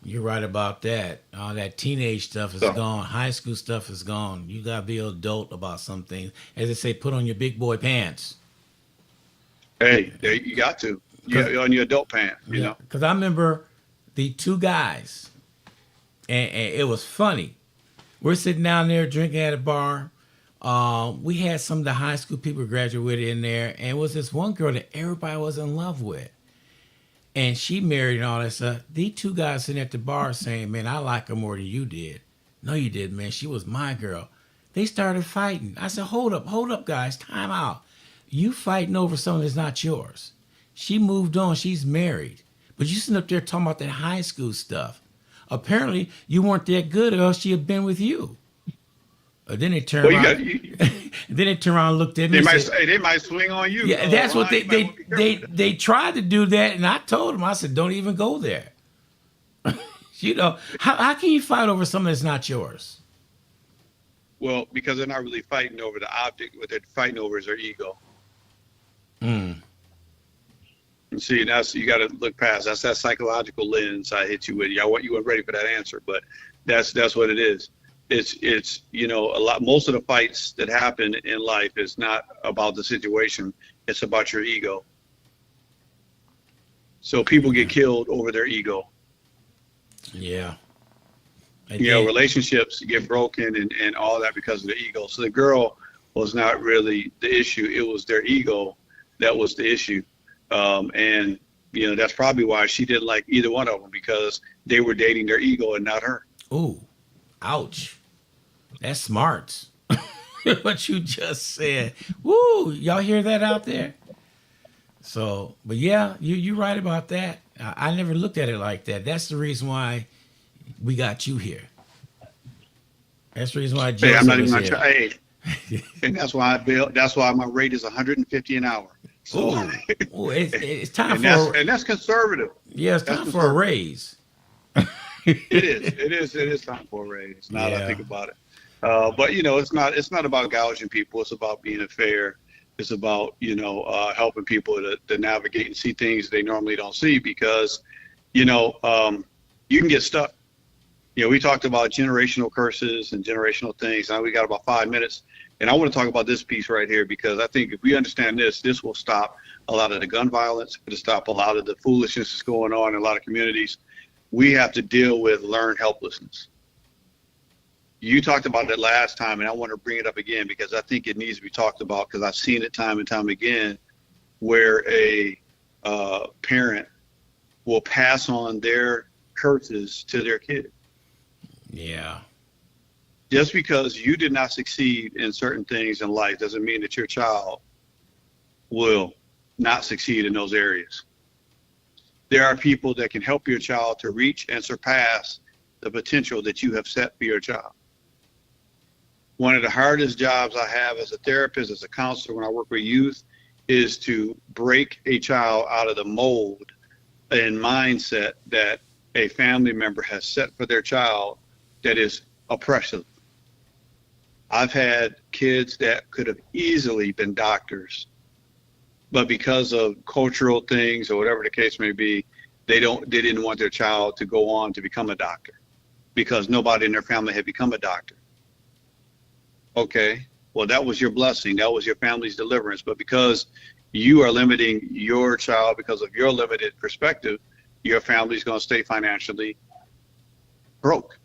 You're right about that. All that teenage stuff is So gone. High school stuff is gone. You gotta be an adult about some things. As they say, put on your big boy pants. hey, you got to. Cause On your adult pants, yeah, because I remember the two guys, and it was funny. We're sitting down there drinking at a bar. We had some of the high school people graduated in there, and it was this one girl that everybody was in love with. And she married and all that stuff. These two guys sitting at the bar saying, "Man, I like her more than you did." No, you didn't, man. She was my girl. They started fighting. I said, hold up, guys. Time out. You fighting over something that's not yours. She moved on. She's married. But you sitting up there talking about that high school stuff. Apparently, you weren't that good or else she had been with you. Then they turned well, you around. got. Then they turned around and looked at me and said, They might swing on you. yeah, that's what Ron, they you might they want to be they careful. they tried to do that, and I told them, I said, don't even go there. How can you fight over something that's not yours? Well, because they're not really fighting over the object. What they're fighting over is their ego. Mm, And see, that's you got to look past. That's that psychological lens I hit you with. Yeah, you weren't ready for that answer, but that's what it is. It's a lot. Most of the fights that happen in life is not about the situation. It's about your ego. So people get killed over their ego. yeah. And then, Relationships get broken and all that because of the ego. So the girl was not really the issue. It was their ego that was the issue. And that's probably why she didn't like either one of them, because they were dating their ego and not her. ooh, ouch. That's smart. What you just said. Woo, y'all hear that out there? So, but yeah, you right about that. I never looked at it like that. That's the reason why we got you here. That's the reason why Hey, I'm Joseph not even is gonna here. try. Hey, and that's why that's why my rate is 150 an hour. So, Ooh, ooh, it's time and that's for and that's conservative. yeah, it's That's time for a conservative. raise. It is time for a raise. Now that I Yeah, think about it. But it's not about gouging people. It's about being fair. It's about helping people to navigate and see things they normally don't see, because you can get stuck. We talked about generational curses and generational things. Now we got about 5 minutes, and I want to talk about this piece right here, because I think if we understand this will stop a lot of the gun violence. It'll stop a lot of the foolishness that's going on in a lot of communities. We have to deal with learned helplessness. You talked about that last time, and I want to bring it up again because I think it needs to be talked about, because I've seen it time and time again where a parent will pass on their curses to their kid. yeah, Just because you did not succeed in certain things in life doesn't mean that your child will not succeed in those areas. There are people that can help your child to reach and surpass the potential that you have set for your child. One of the hardest jobs I have as a therapist, as a counselor, when I work with youth, is to break a child out of the mold and mindset that a family member has set for their child that is oppressive. I've had kids that could have easily been doctors, but because of cultural things or whatever the case may be, they didn't want their child to go on to become a doctor because nobody in their family had become a doctor. Okay, well, that was your blessing. That was your family's deliverance. But because you are limiting your child because of your limited perspective, your family's going to stay financially broke.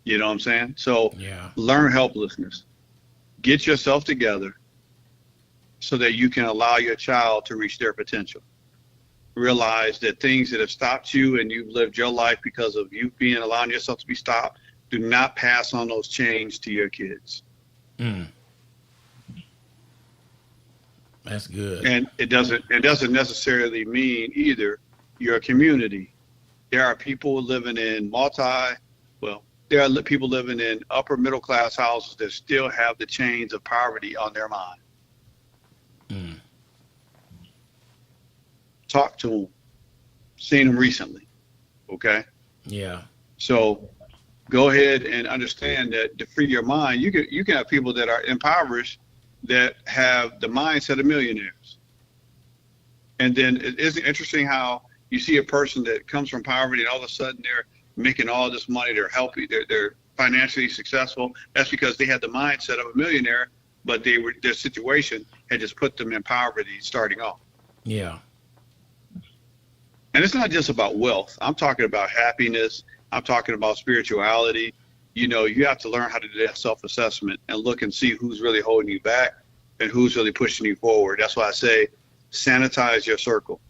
You know what I'm saying? So learn helplessness. Get yourself together so that you can allow your child to reach their potential. Realize that things that have stopped you and you've lived your life because of you allowing yourself to be stopped, do not pass on those chains to your kids. That's good. And it doesn't necessarily mean either your community. There are people living in there are people living in upper middle class houses that still have the chains of poverty on their mind. Talk to them. Seen them recently. Okay? Yeah. So go ahead and understand that to free your mind, you can have people that are impoverished that have the mindset of millionaires. And then it isn't interesting how you see a person that comes from poverty and all of a sudden they're making all this money, they're healthy, they're financially successful. That's because they had the mindset of a millionaire, but their situation had just put them in poverty starting off. Yeah. And it's not just about wealth. I'm talking about happiness. I'm talking about spirituality. You know, you have to learn how to do that self-assessment and look and see who's really holding you back and who's really pushing you forward. That's why I say sanitize your circle.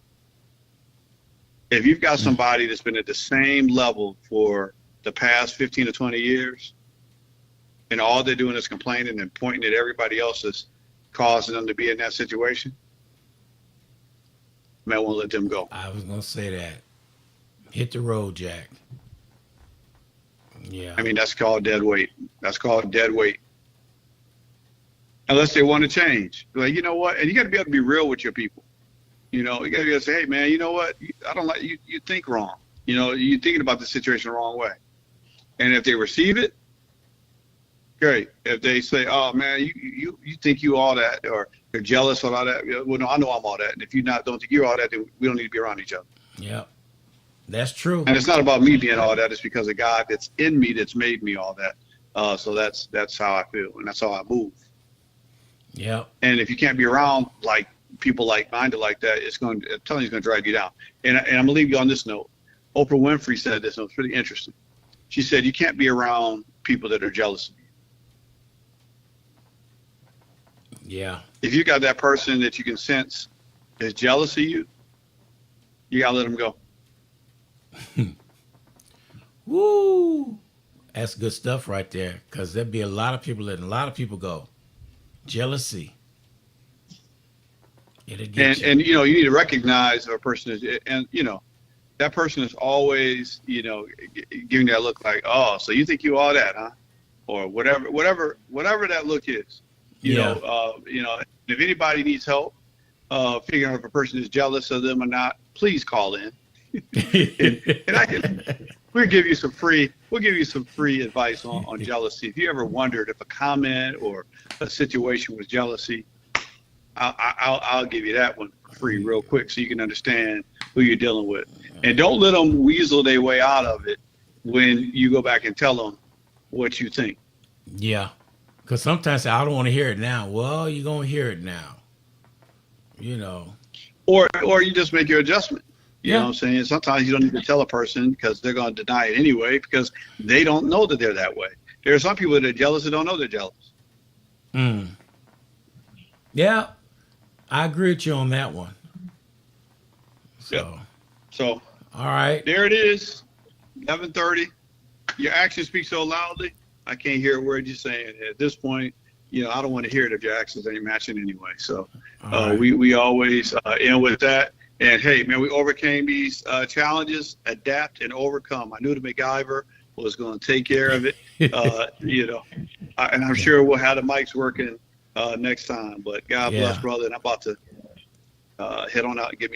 If you've got somebody that's been at the same level for the past 15 to 20 years, and all they're doing is complaining and pointing at everybody else that's causing them to be in that situation, you might want to let them go. I was going to say that. Hit the road, Jack. Yeah. I mean, that's called dead weight. That's called dead weight. Unless they want to change. Like, you know what? And you got to be able to be real with your people. You know, you got to be able to say, hey, man, you know what? I don't like you. You think wrong. You know, you're thinking about the situation the wrong way. And if they receive it, great. If they say, oh, man, you think you all that, or you're jealous or all that, well, no, I know I'm all that. And if you don't think you're all that, then we don't need to be around each other. Yeah, that's true. And it's not about me being all that. It's because of God that's in me that's made me all that. So that's how I feel, and that's how I move. Yeah. And if you can't be around like people like-minded like that, I'm telling you, it's going to drag you down. And I'm going to leave you on this note. Oprah Winfrey said this, and it was pretty interesting. She said, you can't be around people that are jealous of you. Yeah. If you got that person that you can sense is jealous of you, you got to let them go. Woo. That's good stuff right there, because there'd be a lot of people letting a lot of people go. Jealousy. It'll get you. And, you know, you need to recognize if a person is, and, you know, that person is always, you know, giving that look like, oh, so you think you all that, huh? Or whatever that look is. You know, if anybody needs help figuring out if a person is jealous of them or not, please call in. and we'll give you some free advice on jealousy. If you ever wondered if a comment or a situation was jealousy, I'll give you that one free real quick so you can understand who you're dealing with. And don't let them weasel their way out of it when you go back and tell them what you think. Yeah. Because sometimes I don't want to hear it now. Well, you're going to hear it now. You know. Or you just make your adjustment. You know what I'm saying? Sometimes you don't need to tell a person because they're going to deny it anyway because they don't know that they're that way. There are some people that are jealous that don't know they're jealous. Yeah. I agree with you on that one. So all right. There it is, 11:30. Your actions speak so loudly, I can't hear a word you're saying. At this point, you know, I don't want to hear it if your actions ain't matching anyway. So right. we always end with that. And hey, man, we overcame these challenges, adapt and overcome. I knew the MacGyver was going to take care of it, you know, and I'm sure we'll have the mics working next time. But God bless, brother. And I'm about to head on out and give me